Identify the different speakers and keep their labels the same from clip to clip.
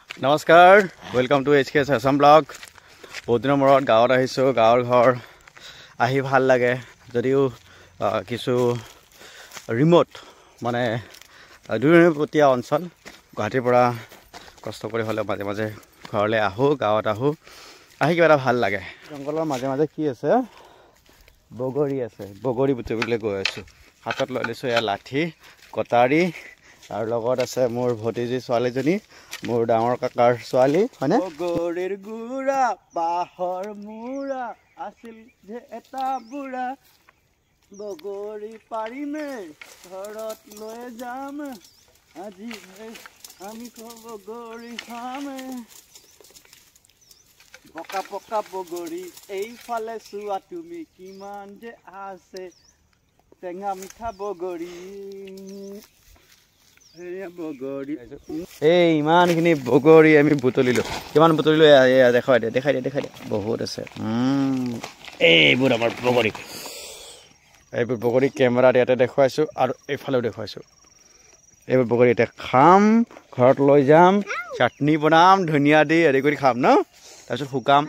Speaker 1: নমস্কাৰ welcome to HKS Assam blog বহুত দিনৰ মূৰত গাঁৱত আহিছোঁ গাঁৱৰ ঘৰ আহি ভাল লাগে যদিও কিছু ৰিমোট মানে দূৰৱৰ্তী অঞ্চল গুৱাহাটীৰ পৰা কষ্ট কৰি হ'লে মাজে মাজে ঘৰলৈ আহোঁ গাঁৱত আহোঁ আহি কিবা এটা ভাল লাগে জংঘলৰ মাজে মাজে কি আছে বগৰী আছে বগৰী বুটলিবলৈ গৈ আছোঁ হাতত লৈ লৈছোঁ এয়া লাঠি কটাৰী আৰু লগত আছে মোৰ ভতিজী ছোৱালীজনী মোৰ ডাঙৰ কাকাৰ ছোৱালী হয়নে বগৰীৰ গুৰা বাহৰ মূৰা আছিল যে এটা বুঢ়া বগৰী পাৰিমে ঘৰত লৈ যাম আজি আমি বগৰী খামে পকা পকা বগৰী এইফালে চোৱা তুমি কিমান যে আছে টেঙা মিঠা বগৰী এই ইমানখিনি বগৰী আমি বুটলিলোঁ কিমান বুটলিলোঁ দেখাই দিয়া বহুত আছে এইবোৰ আমাৰ বগৰী এইবোৰ বগৰী কেমেৰাত ইয়াতে দেখুৱাইছোঁ আৰু এইফালেও দেখুৱাইছোঁ এইবোৰ বগৰী এতিয়া খাম ঘৰত লৈ যাম চাটনি বনাম ধনিয়া দি হেৰি কৰি খাম ন তাৰপিছত শুকাম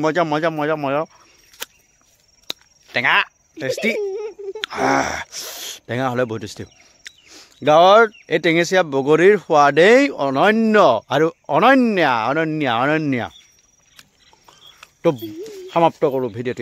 Speaker 1: মজা মজা মজা মজা টেঙা টেষ্টি টেঙা হ'লে বহুত টেষ্টি গাঁৱৰ এই টেঙেচীয়া বগৰীৰ সোৱাদেই অনন্য আৰু অনন্য তো সমাপ্ত কৰোঁ ভিডিঅ'টি